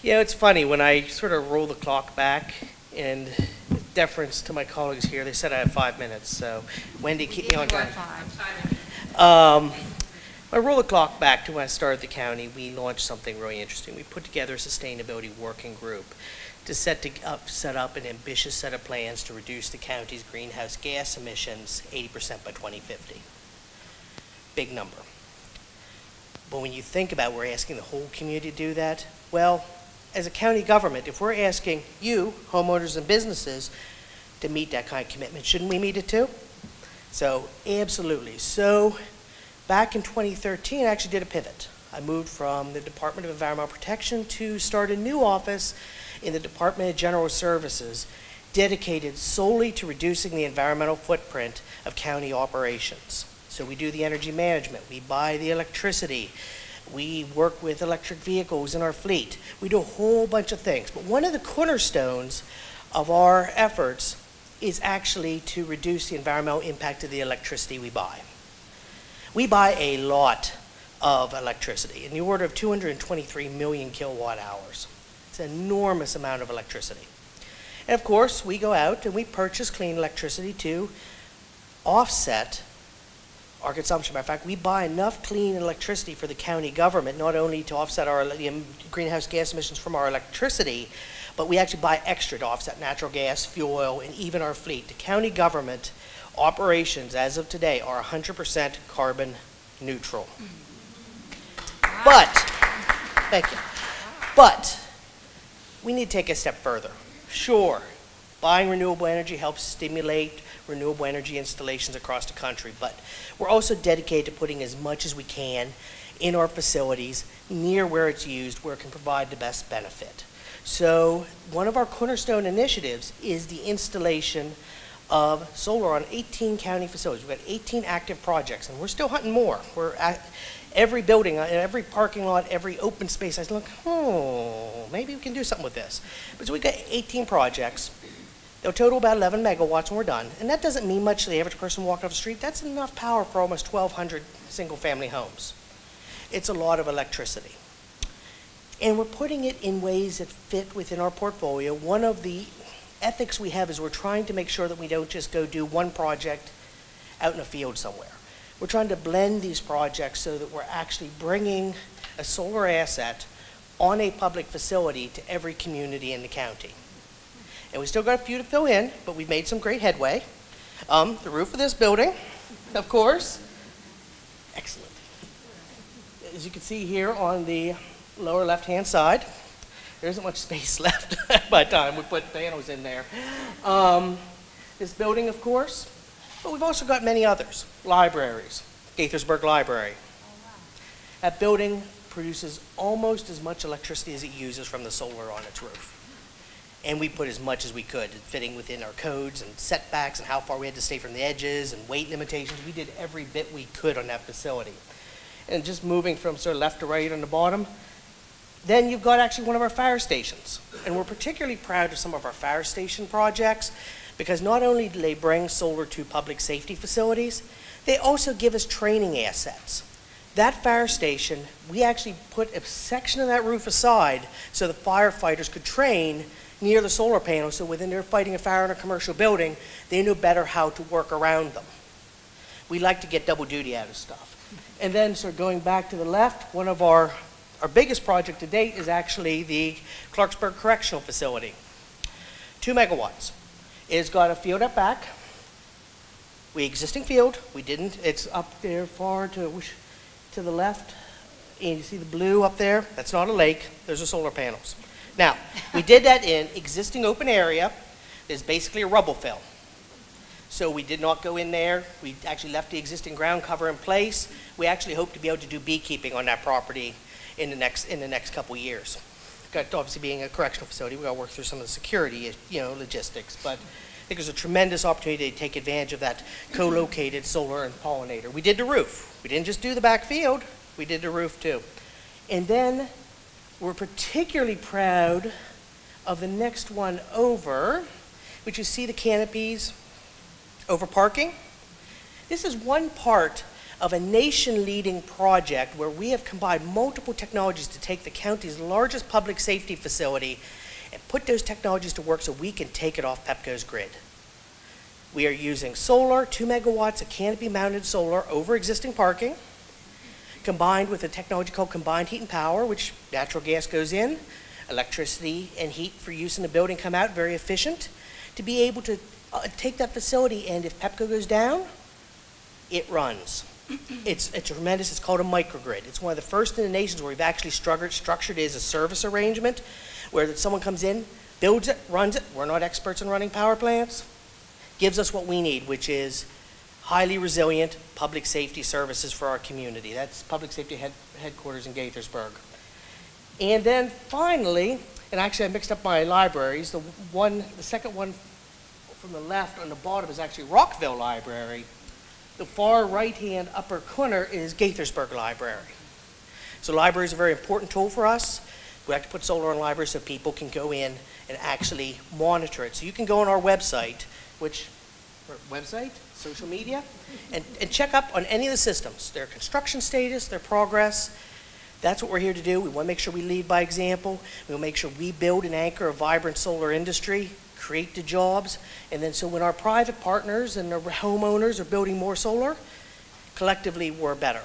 You know, it's funny, when I sort of roll the clock back, and deference to my colleagues here, they said I have 5 minutes, so Wendy, keep me on time. I roll the clock back to when I started the county. We launched something really interesting. We put together a sustainability working group to set up an ambitious set of plans to reduce the county's greenhouse gas emissions 80% by 2050. Big number. But when you think about we're asking the whole community to do that, well, as a county government, if we're asking you, homeowners and businesses, to meet that kind of commitment, shouldn't we meet it too? So, absolutely. So, back in 2013, I actually did a pivot. I moved from the Department of Environmental Protection to start a new office in the Department of General Services dedicated solely to reducing the environmental footprint of county operations. So we do the energy management, we buy the electricity, we work with electric vehicles in our fleet. We do a whole bunch of things. But one of the cornerstones of our efforts is actually to reduce the environmental impact of the electricity we buy. We buy a lot of electricity, in the order of 223 million kilowatt hours. It's an enormous amount of electricity. And of course, we go out and we purchase clean electricity to offset our consumption. Matter of fact, we buy enough clean electricity for the county government, not only to offset our greenhouse gas emissions from our electricity, but we actually buy extra to offset natural gas, fuel oil, and even our fleet. The county government operations, as of today, are 100% carbon neutral. But, thank you, but we need to take a step further. Sure, buying renewable energy helps stimulate renewable energy installations across the country, but we're also dedicated to putting as much as we can in our facilities near where it's used, where it can provide the best benefit. So one of our cornerstone initiatives is the installation of solar on 18 county facilities. We've got 18 active projects, and we're still hunting more. We're at every building, every parking lot, every open space. I look, maybe we can do something with this. But so we've got 18 projects. They'll total about 11 megawatts when we're done. And that doesn't mean much to the average person walking off the street. That's enough power for almost 1,200 single-family homes. It's a lot of electricity. And we're putting it in ways that fit within our portfolio. One of the ethics we have is we're trying to make sure that we don't just go do one project out in a field somewhere. We're trying to blend these projects so that we're actually bringing a solar asset on a public facility to every community in the county. And we still got a few to fill in, but we've made some great headway. The roof of this building, of course, excellent. As you can see here on the lower left-hand side, there isn't much space left by the time we put panels in there. This building, of course, but we've also got many others. Libraries, Gaithersburg Library. That building produces almost as much electricity as it uses from the solar on its roof. And we put as much as we could, fitting within our codes and setbacks and how far we had to stay from the edges and weight limitations. We did every bit we could on that facility. And just moving from sort of left to right on the bottom, then you've got actually one of our fire stations. And we're particularly proud of some of our fire station projects because not only do they bring solar to public safety facilities, they also give us training assets. That fire station, we actually put a section of that roof aside so the firefighters could train near the solar panel, so when they're fighting a fire in a commercial building, they know better how to work around them. We like to get double duty out of stuff. And then, so going back to the left, one of our biggest project to date is actually the Clarksburg Correctional Facility. 2 megawatts. It's got a field up back. Existing field. We didn't. It's up there far to the left. And you see the blue up there? That's not a lake. Those are solar panels. Now, we did that in existing open area. There's basically a rubble fill. So we did not go in there. We actually left the existing ground cover in place. We actually hope to be able to do beekeeping on that property in the next couple years. Obviously, being a correctional facility, we got to work through some of the security, logistics. But I think there's a tremendous opportunity to take advantage of that co-located solar and pollinator. We did the roof. We didn't just do the back field. We did the roof too. And then we're particularly proud of the next one over, which you see the canopies over parking. This is one part of a nation-leading project where we have combined multiple technologies to take the county's largest public safety facility and put those technologies to work so we can take it off Pepco's grid. We are using solar, 2 megawatts of canopy-mounted solar over existing parking, combined with a technology called combined heat and power, which natural gas goes in, electricity and heat for use in the building come out, very efficient, to be able to take that facility, and if Pepco goes down, it runs. It's tremendous. It's called a microgrid. It's one of the first in the nations where we've actually structured it as a service arrangement, where someone comes in, builds it, runs it. We're not experts in running power plants. Gives us what we need, which is highly resilient public safety services for our community. That's Public Safety Headquarters in Gaithersburg. And then finally, and actually I mixed up my libraries, the second one from the left on the bottom is actually Rockville Library. The far right-hand upper corner is Gaithersburg Library. So library is a very important tool for us. We like to put solar on libraries so people can go in and actually monitor it. So you can go on our website, social media, and check up on any of the systems, their construction status, their progress. That's what we're here to do. We want to make sure we lead by example. We want to make sure we build and anchor a vibrant solar industry, create the jobs, and then so when our private partners and our homeowners are building more solar, collectively we're better.